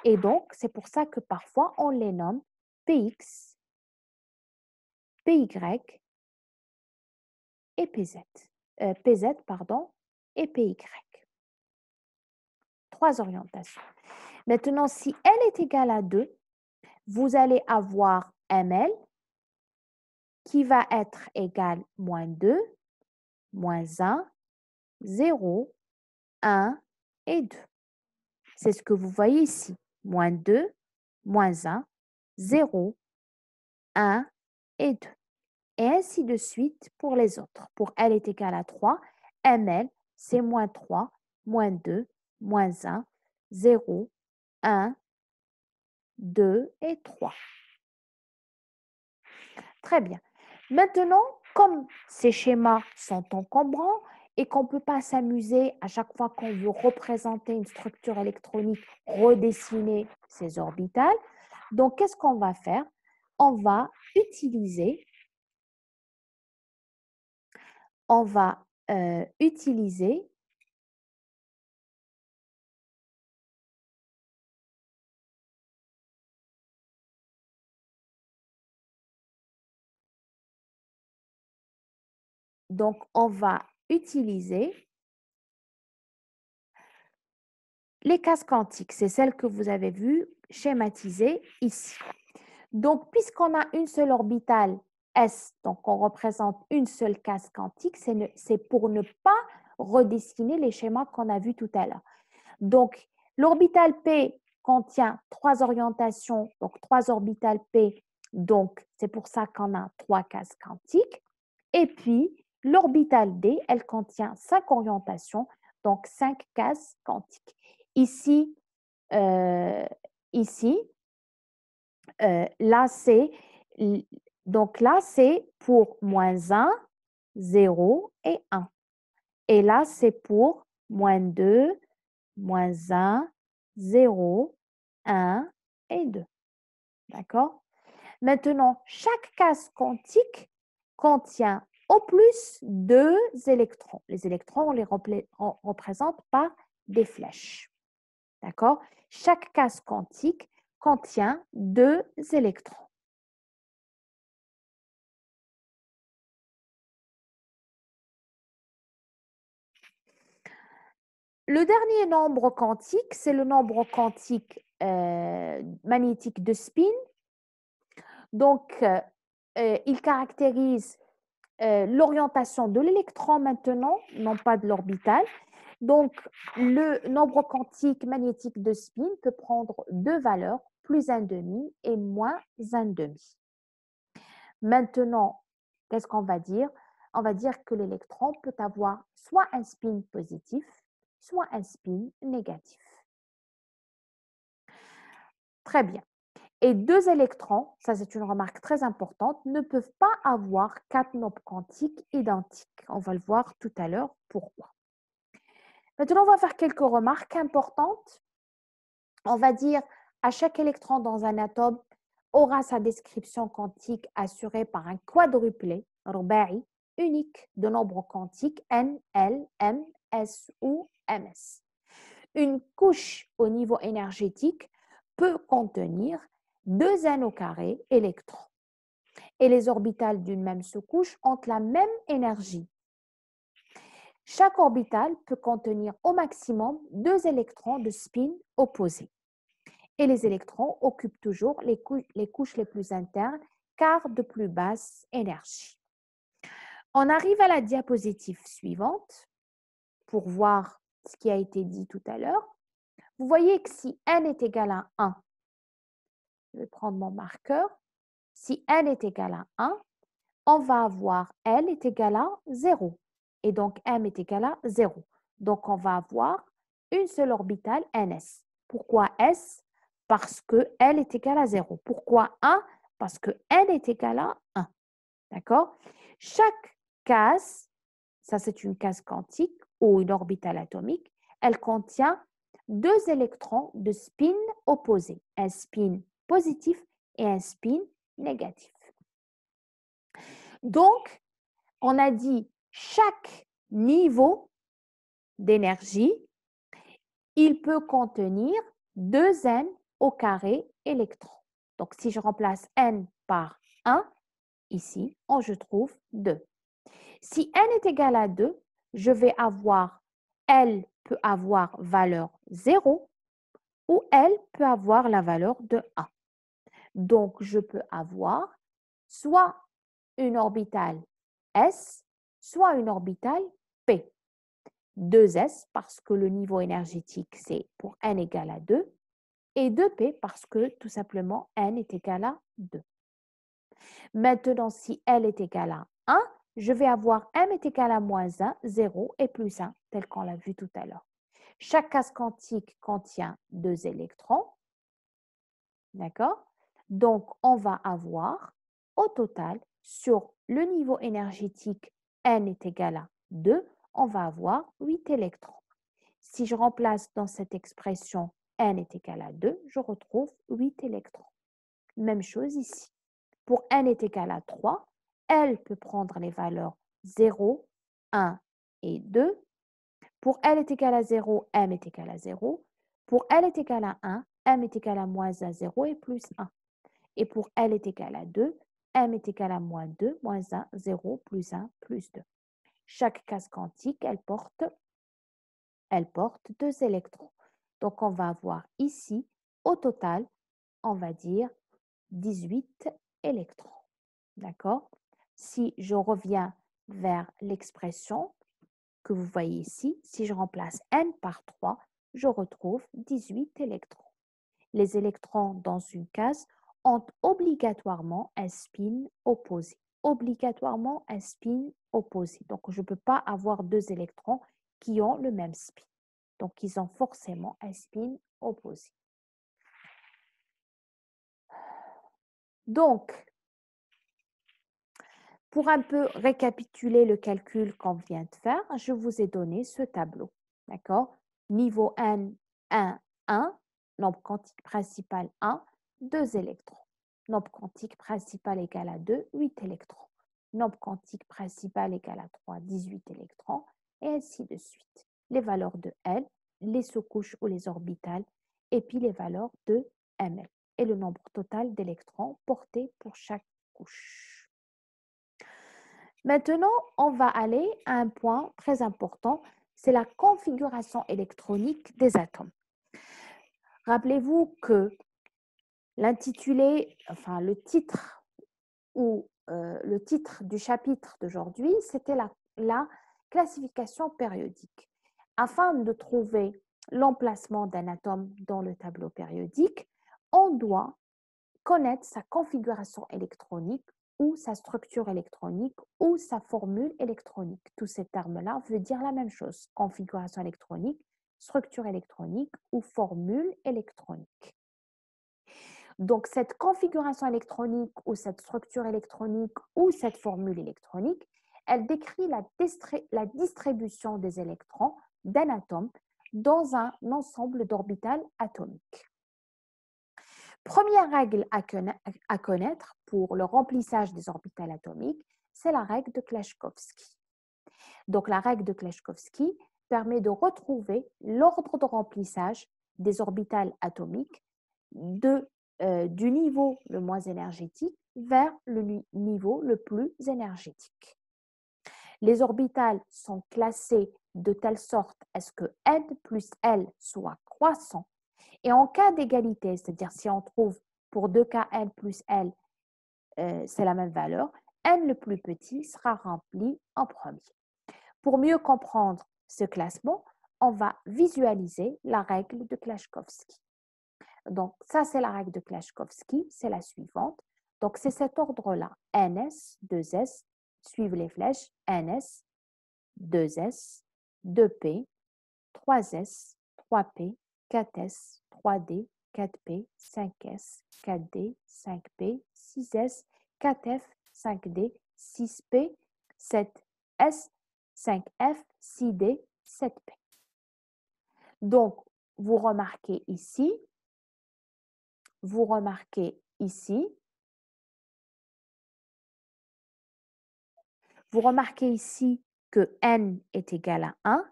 Et donc, c'est pour ça que parfois on les nomme PX PY et PZ. PZ, pardon, et PY. 3 orientations. Maintenant, si L est égal à 2, vous allez avoir ML qui va être égal moins 2, moins 1, 0, 1 et 2. C'est ce que vous voyez ici. Moins 2, moins 1, 0, 1 et 2. Et ainsi de suite pour les autres. Pour L est égal à 3, ML, c'est moins 3, moins 2, moins 1, 0, 1, 2 et 3. Très bien. Maintenant, comme ces schémas sont encombrants et qu'on ne peut pas s'amuser à chaque fois qu'on veut représenter une structure électronique, redessiner ces orbitales, donc qu'est-ce qu'on va faire? On va utiliser les cases quantiques. C'est celle que vous avez vue schématisée ici. Donc, puisqu'on a une seule orbitale S, donc on représente une seule case quantique, c'est pour ne pas redessiner les schémas qu'on a vus tout à l'heure. Donc, l'orbital P contient 3 orientations, donc 3 orbitales P, donc c'est pour ça qu'on a 3 cases quantiques. Et puis, l'orbitale D, elle contient 5 orientations, donc 5 cases quantiques. Ici, là, c'est pour moins 1, 0 et 1. Et là, c'est pour moins 2, moins 1, 0, 1 et 2. D'accord? Maintenant, chaque case quantique contient au plus 2 électrons. Les électrons, on les représente par des flèches. D'accord? Chaque case quantique contient 2 électrons. Le dernier nombre quantique, c'est le nombre quantique magnétique de spin. Donc, il caractérise l'orientation de l'électron maintenant, non pas de l'orbital. Donc, le nombre quantique magnétique de spin peut prendre 2 valeurs, plus 1,5 et moins 1,5. Maintenant, qu'est-ce qu'on va dire? On va dire que l'électron peut avoir soit un spin positif, soit un spin négatif. Très bien. Et 2 électrons, ça c'est une remarque très importante, ne peuvent pas avoir 4 nombres quantiques identiques. On va le voir tout à l'heure pourquoi. Maintenant, on va faire quelques remarques importantes. On va dire à chaque électron dans un atome aura sa description quantique assurée par un quadruplé, ruba'i, unique de nombres quantiques N, L, M, S ou MS. Une couche au niveau énergétique peut contenir 2 n au carré électrons. Et les orbitales d'une même sous-couche ont la même énergie. Chaque orbitale peut contenir au maximum 2 électrons de spin opposés. Et les électrons occupent toujours les couches les plus internes car de plus basse énergie. On arrive à la diapositive suivante pour voir ce qui a été dit tout à l'heure. Vous voyez que si n est égal à 1, je vais prendre mon marqueur. Si n est égal à 1, on va avoir L est égal à 0. Et donc, M est égal à 0. Donc, on va avoir une seule orbitale NS. Pourquoi S? Parce que L est égal à 0. Pourquoi 1? Parce que N est égal à 1. D'accord? Chaque case, ça c'est une case quantique ou une orbitale atomique, elle contient 2 électrons de spin opposés, un spin positif et un spin négatif. Donc, on a dit chaque niveau d'énergie, il peut contenir 2 n au carré électrons. Donc, si je remplace n par 1, ici, je trouve 2. Si n est égal à 2, je vais avoir, L peut avoir valeur 0 ou L peut avoir la valeur de 1. Donc, je peux avoir soit une orbitale S, soit une orbitale P. 2S parce que le niveau énergétique, c'est pour n égale à 2, et 2P parce que tout simplement n est égal à 2. Maintenant, si L est égal à 1, je vais avoir M est égal à moins 1, 0 et plus 1, tel qu'on l'a vu tout à l'heure. Chaque case quantique contient 2 électrons. D'accord? Donc, on va avoir au total, sur le niveau énergétique N est égal à 2, on va avoir 8 électrons. Si je remplace dans cette expression N est égal à 2, je retrouve 8 électrons. Même chose ici. Pour N est égal à 3, L peut prendre les valeurs 0, 1 et 2. Pour L est égal à 0, M est égal à 0. Pour L est égal à 1, M est égal à moins 1, 0 et plus 1. Et pour L est égal à 2, M est égal à moins 2, moins 1, 0, plus 1, plus 2. Chaque case quantique, elle porte 2 électrons. Donc, on va avoir ici, au total, on va dire 18 électrons. D'accord? Si je reviens vers l'expression que vous voyez ici, si je remplace n par 3, je retrouve 18 électrons. Les électrons dans une case ont obligatoirement un spin opposé. Obligatoirement un spin opposé. Donc, je ne peux pas avoir 2 électrons qui ont le même spin. Donc, ils ont forcément un spin opposé. Donc, pour un peu récapituler le calcul qu'on vient de faire, je vous ai donné ce tableau. D'accord? Niveau n, 1, 1. Nombre quantique principal 1, 2 électrons. Nombre quantique principal égal à 2, 8 électrons. Nombre quantique principal égal à 3, 18 électrons. Et ainsi de suite. Les valeurs de L, les sous-couches ou les orbitales, et puis les valeurs de Ml. Et le nombre total d'électrons portés pour chaque couche. Maintenant, on va aller à un point très important, c'est la configuration électronique des atomes. Rappelez-vous que l'intitulé, enfin le titre ou le titre du chapitre d'aujourd'hui, c'était la classification périodique. Afin de trouver l'emplacement d'un atome dans le tableau périodique, on doit connaître sa configuration électronique ou sa structure électronique ou sa formule électronique. Tous ces termes-là veulent dire la même chose. Configuration électronique, structure électronique ou formule électronique. Donc, cette configuration électronique ou cette structure électronique ou cette formule électronique, elle décrit la distribution des électrons d'un atome dans un ensemble d'orbitales atomiques. Première règle à connaître pour le remplissage des orbitales atomiques, c'est la règle de Klashkovsky. Donc, la règle de Klashkovsky permet de retrouver l'ordre de remplissage des orbitales atomiques du niveau le moins énergétique vers le niveau le plus énergétique. Les orbitales sont classées de telle sorte à ce que n plus L soit croissant. Et en cas d'égalité, c'est-à-dire si on trouve pour 2 cas n plus L, c'est la même valeur, n le plus petit sera rempli en premier. Pour mieux comprendre ce classement, on va visualiser la règle de Klashkovsky. Donc, ça, c'est la règle de Klashkovsky, c'est la suivante. Donc, c'est cet ordre-là, ns, 2s, suivent les flèches, ns, 2s, 2p, 3s, 3p, 4s, 3d, 4p, 5s, 4d, 5p, 6s, 4f, 5d, 6p, 7s, 5f, 6d, 7p. Donc, vous remarquez ici que n est égal à 1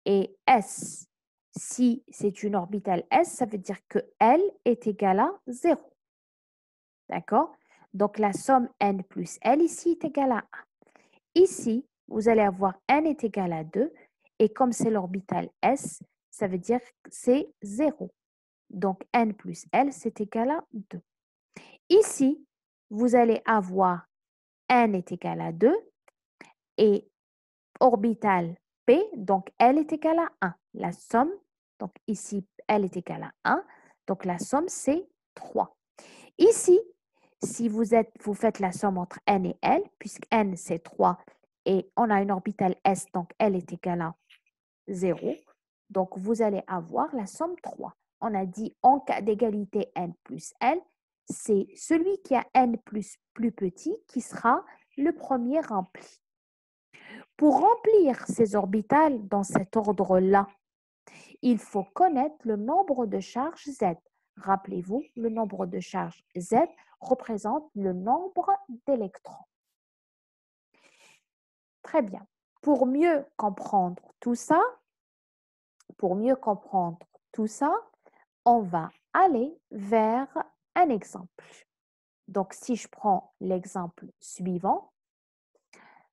et S, si c'est une orbitale S, ça veut dire que L est égal à 0. D'accord? Donc, la somme n plus L ici est égale à 1. Ici, vous allez avoir n est égal à 2. Et comme c'est l'orbital S, ça veut dire que c'est 0. Donc, n plus L, c'est égal à 2. Ici, vous allez avoir n est égal à 2 et orbital P, donc L est égal à 1. La somme, donc ici, L est égal à 1. Donc, la somme, c'est 3. Ici, si vous faites la somme entre n et L, puisque n, c'est 3, et on a une orbitale S, donc L est égal à 0. Donc, vous allez avoir la somme 3. On a dit en cas d'égalité n plus L, c'est celui qui a n plus petit qui sera le premier rempli. Pour remplir ces orbitales dans cet ordre-là, il faut connaître le nombre de charges Z. Rappelez-vous, le nombre de charges Z représente le nombre d'électrons. Très bien. Pour mieux comprendre tout ça, on va aller vers un exemple. Donc, si je prends l'exemple suivant,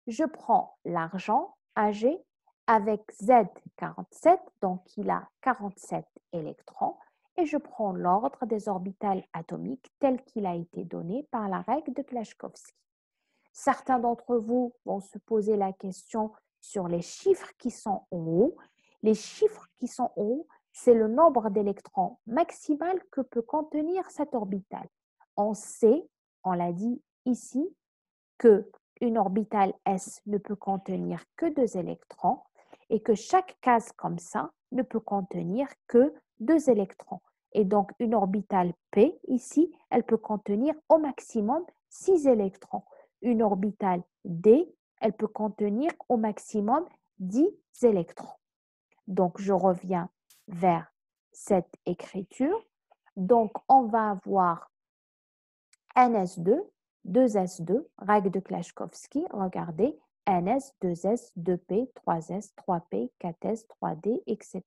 je prends l'argent Ag avec Z47, donc il a 47 électrons, et je prends l'ordre des orbitales atomiques tel qu'il a été donné par la règle de Klashkovsky. Certains d'entre vous vont se poser la question sur les chiffres qui sont en haut. Les chiffres qui sont en haut, c'est le nombre d'électrons maximal que peut contenir cette orbitale. On sait, on l'a dit ici, qu'une orbitale S ne peut contenir que 2 électrons et que chaque case comme ça ne peut contenir que 2 électrons. Et donc, une orbitale P, ici, elle peut contenir au maximum 6 électrons. Une orbitale D, elle peut contenir au maximum 10 électrons. Donc, je reviens vers cette écriture. Donc, on va avoir NS2, 2S2, règle de Klashkovsky, regardez, NS, 2S, 2P, 3S, 3P, 4S, 3D, etc.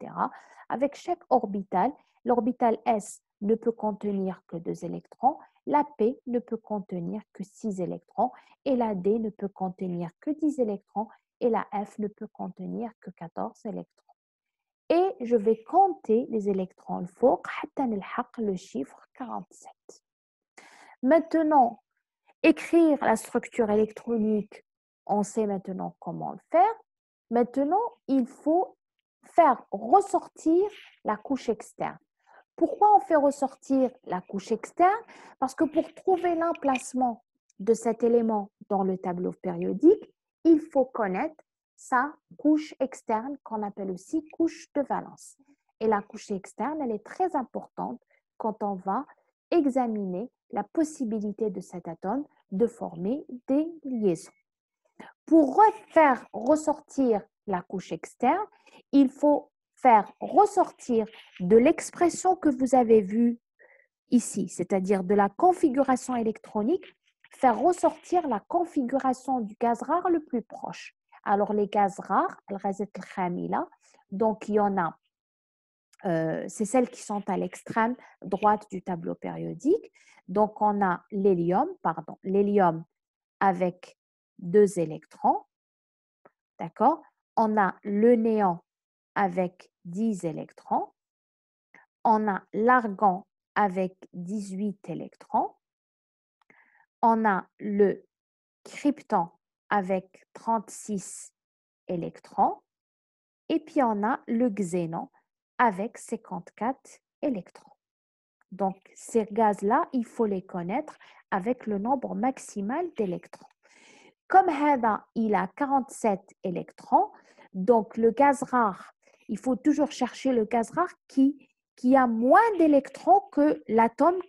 Avec chaque orbitale, l'orbitale S ne peut contenir que 2 électrons, la P ne peut contenir que 6 électrons et la D ne peut contenir que 10 électrons et la F ne peut contenir que 14 électrons. Et je vais compter les électrons الفوق حتى نلحق le chiffre 47. Maintenant, écrire la structure électronique, on sait maintenant comment le faire. Maintenant, il faut faire ressortir la couche externe. Pourquoi on fait ressortir la couche externe? Parce que pour trouver l'emplacement de cet élément dans le tableau périodique, il faut connaître sa couche externe qu'on appelle aussi couche de valence. Et la couche externe, elle est très importante quand on va examiner la possibilité de cet atome de former des liaisons. Pour faire ressortir la couche externe, il faut faire ressortir de l'expression que vous avez vue ici, c'est-à-dire de la configuration électronique, faire ressortir la configuration du gaz rare le plus proche. Alors, les gaz rares, donc il y en a, c'est celles qui sont à l'extrême droite du tableau périodique. Donc, on a l'hélium avec 2 électrons, d'accord? On a le néon avec 10 électrons. On a l'argon avec 18 électrons. On a le krypton avec 36 électrons. Et puis, on a le xénon avec 54 électrons. Donc, ces gaz-là, il faut les connaître avec le nombre maximal d'électrons. Comme Hada, il a 47 électrons, donc le gaz rare, il faut toujours chercher le gaz rare qui a moins d'électrons que l'atome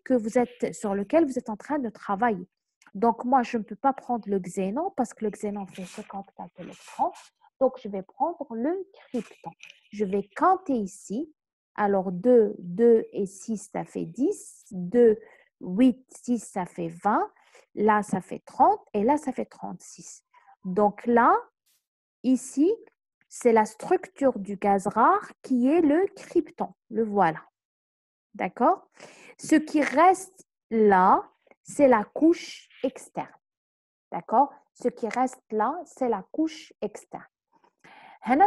sur lequel vous êtes en train de travailler. Donc, moi, je ne peux pas prendre le xénon parce que le xénon fait 54 électrons. Donc, je vais prendre le krypton. Je vais compter ici. Alors, 2 et 6, ça fait 10. 2, 8, 6, ça fait 20. Là, ça fait 30 et là, ça fait 36. Donc là, ici, c'est la structure du gaz rare qui est le krypton. Le voilà. D'accord? Ce qui reste là, c'est la couche externe. D'accord? Ce qui reste là, c'est la couche externe.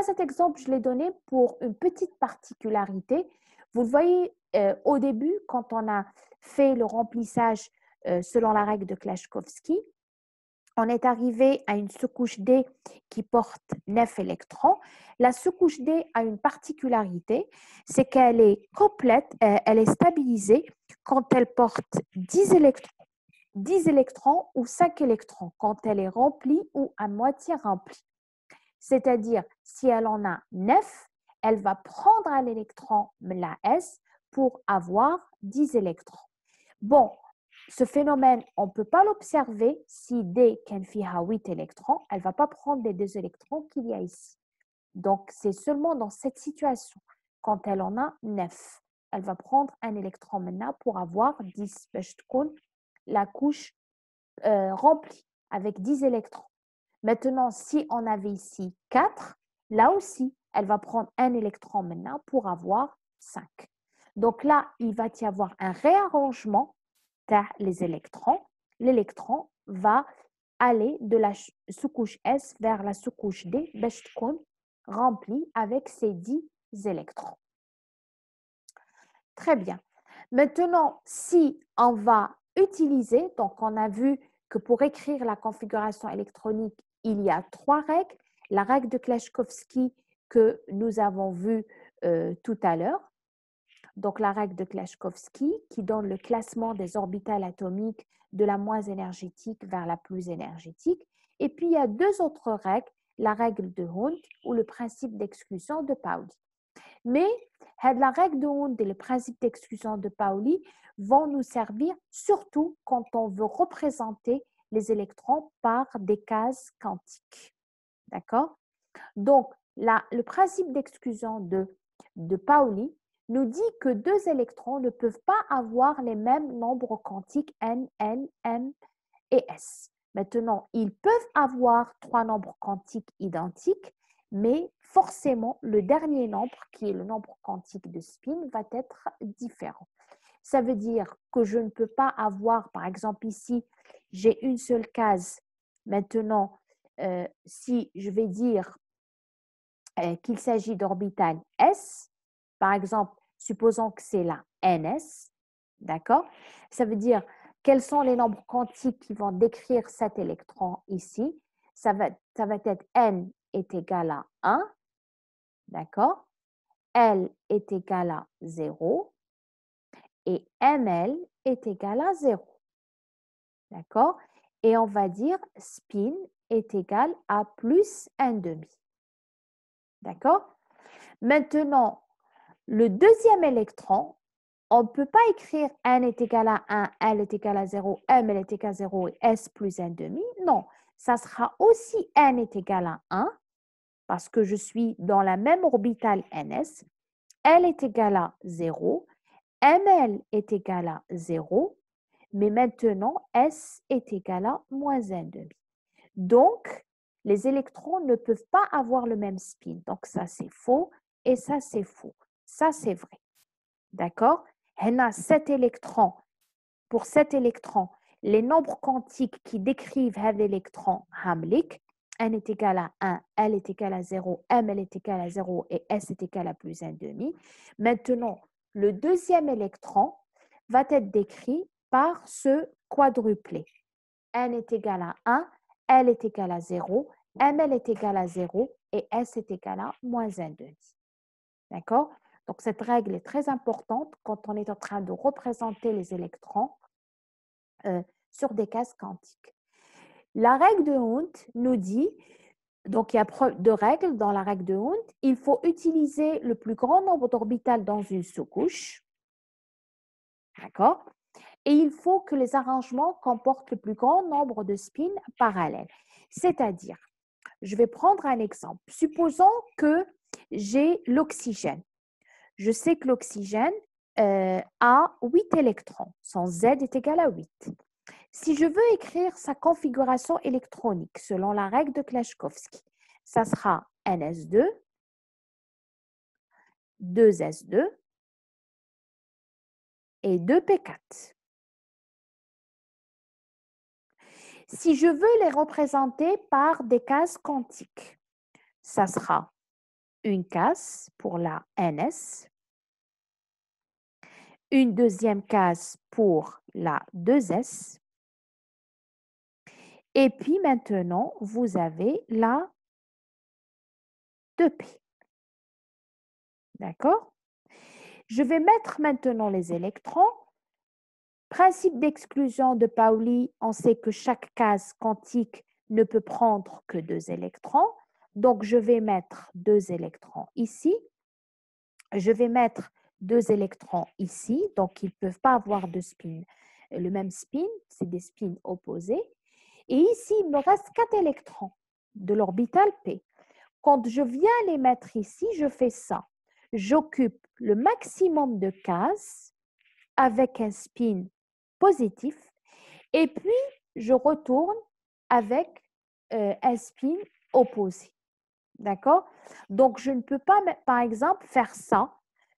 Cet exemple, je l'ai donné pour une petite particularité. Vous le voyez au début, quand on a fait le remplissage selon la règle de Klashkovsky, on est arrivé à une sous-couche D qui porte 9 électrons. La sous-couche D a une particularité, c'est qu'elle est complète, elle est stabilisée quand elle porte 10 électrons ou 5 électrons, quand elle est remplie ou à moitié remplie. C'est-à-dire, si elle en a 9, elle va prendre un électron, la S, pour avoir 10 électrons. Bon, ce phénomène, on ne peut pas l'observer si D a 8 électrons, elle ne va pas prendre les 2 électrons qu'il y a ici. Donc, c'est seulement dans cette situation, quand elle en a 9. Elle va prendre un électron maintenant pour avoir 10, la couche remplie avec 10 électrons. Maintenant, si on avait ici 4, là aussi, elle va prendre un électron maintenant pour avoir 5. Donc là, il va y avoir un réarrangement les électrons. L'électron va aller de la sous-couche S vers la sous-couche D, remplie avec ses 10 électrons. Très bien. Maintenant, si on va utiliser, donc on a vu que pour écrire la configuration électronique, il y a 3 règles. La règle de Klashkovsky que nous avons vue tout à l'heure. Donc, la règle de Klashkovsky qui donne le classement des orbitales atomiques de la moins énergétique vers la plus énergétique. Et puis, il y a 2 autres règles, la règle de Hund ou le principe d'exclusion de Pauli. Mais la règle de Hund et le principe d'exclusion de Pauli vont nous servir surtout quand on veut représenter les électrons par des cases quantiques. D'accord? Donc, le principe d'exclusion de Pauli nous dit que 2 électrons ne peuvent pas avoir les mêmes nombres quantiques n, n, m et s. Maintenant, ils peuvent avoir 3 nombres quantiques identiques, mais forcément, le dernier nombre, qui est le nombre quantique de spin, va être différent. Ça veut dire que je ne peux pas avoir, par exemple ici, j'ai une seule case. Maintenant, si je vais dire qu'il s'agit d'orbitales S, par exemple, supposons que c'est la NS, d'accord? Ça veut dire quels sont les nombres quantiques qui vont décrire cet électron ici. Ça va être N est égal à 1, d'accord? L est égal à 0 et ML est égal à 0, d'accord? Et on va dire spin est égal à plus 1,5. D'accord? Maintenant, le deuxième électron, on ne peut pas écrire N est égal à 1, L est égal à 0, M est égal à 0 et S plus 1,5. Non, ça sera aussi N est égal à 1 parce que je suis dans la même orbitale NS. L est égal à 0, ML est égal à 0, mais maintenant S est égal à moins 1,5. Donc, les électrons ne peuvent pas avoir le même spin. Donc, ça, c'est faux et ça, c'est faux. Ça, c'est vrai. D'accord? On a 7 électrons. Pour 7 électrons, les nombres quantiques qui décrivent cet électron Hamlik, N est égal à 1, L est égal à 0, M est égal à 0 et S est égal à plus 1,5. Maintenant, le deuxième électron va être décrit par ce quadruplé. N est égal à 1, L est égal à 0, ML est égal à 0 et S est égal à moins 1,5. D'accord? Donc, cette règle est très importante quand on est en train de représenter les électrons sur des cases quantiques. La règle de Hund nous dit, donc il y a 2 règles dans la règle de Hund, il faut utiliser le plus grand nombre d'orbitales dans une sous-couche. D'accord? Et il faut que les arrangements comportent le plus grand nombre de spins parallèles. C'est-à-dire, je vais prendre un exemple. Supposons que j'ai l'oxygène. Je sais que l'oxygène a 8 électrons. Son Z est égal à 8. Si je veux écrire sa configuration électronique selon la règle de Klashkovsky, ça sera NS2, 2S2 et 2P4. Si je veux les représenter par des cases quantiques, ça sera une case pour la NS, une deuxième case pour la 2S, et puis maintenant, vous avez la 2P. D'accord? Je vais mettre maintenant les électrons. Principe d'exclusion de Pauli, on sait que chaque case quantique ne peut prendre que 2 électrons. Donc, je vais mettre 2 électrons ici. Je vais mettre 2 électrons ici. Donc, ils ne peuvent pas avoir de spin. Le même spin, c'est des spins opposés. Et ici, il me reste 4 électrons de l'orbital P. Quand je viens les mettre ici, je fais ça. J'occupe le maximum de cases avec un spin positif et puis je retourne avec un spin opposé. D'accord? Donc, je ne peux pas, par exemple, faire ça.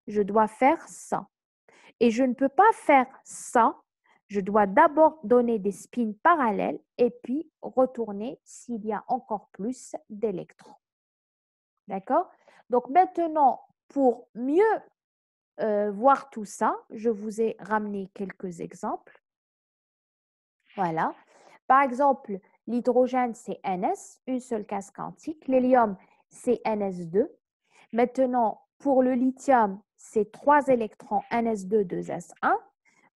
Je dois faire ça. Et je ne peux pas faire ça. Je dois d'abord donner des spins parallèles et puis retourner s'il y a encore plus d'électrons. D'accord? Donc, maintenant, pour mieux voir tout ça, je vous ai ramené quelques exemples. Voilà. Par exemple, l'hydrogène, c'est NS, une seule case quantique. L'hélium, c'est NS2. Maintenant, pour le lithium, c'est 3 électrons NS2, 2S1.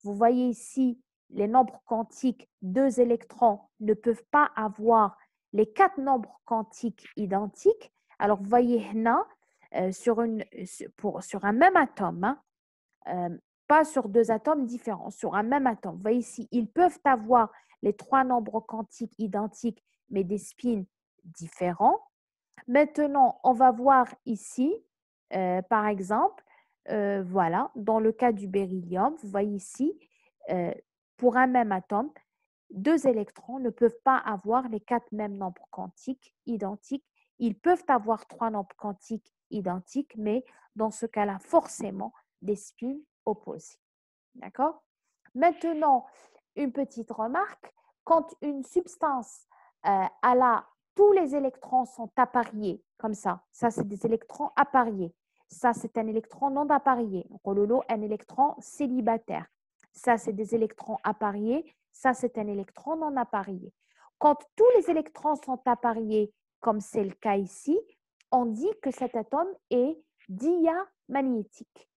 Vous voyez ici, les nombres quantiques, 2 électrons ne peuvent pas avoir les 4 nombres quantiques identiques. Alors, vous voyez là, sur un même atome, hein, pas sur 2 atomes différents, sur un même atome. Vous voyez ici, ils peuvent avoir les 3 nombres quantiques identiques, mais des spins différents. Maintenant, on va voir ici, par exemple, voilà, dans le cas du beryllium, vous voyez ici, pour un même atome, 2 électrons ne peuvent pas avoir les 4 mêmes nombres quantiques identiques. Ils peuvent avoir 3 nombres quantiques identiques, mais dans ce cas-là, forcément, des spins opposés. D'accord? Maintenant, une petite remarque. Quand une substance tous les électrons sont appariés, comme ça c'est des électrons appariés. Ça, c'est un électron non apparié. Rololo, un électron célibataire. Ça, c'est des électrons appariés. Ça, c'est un électron non apparié. Quand tous les électrons sont appariés, comme c'est le cas ici, on dit que cet atome est diamagnétique.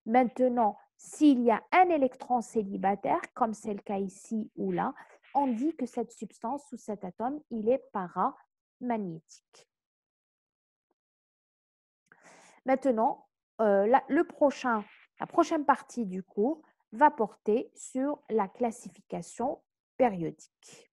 Maintenant, s'il y a un électron célibataire, comme c'est le cas ici ou là, on dit que cette substance ou cet atome, il est paramagnétique. Maintenant, la prochaine partie du cours va porter sur la classification périodique.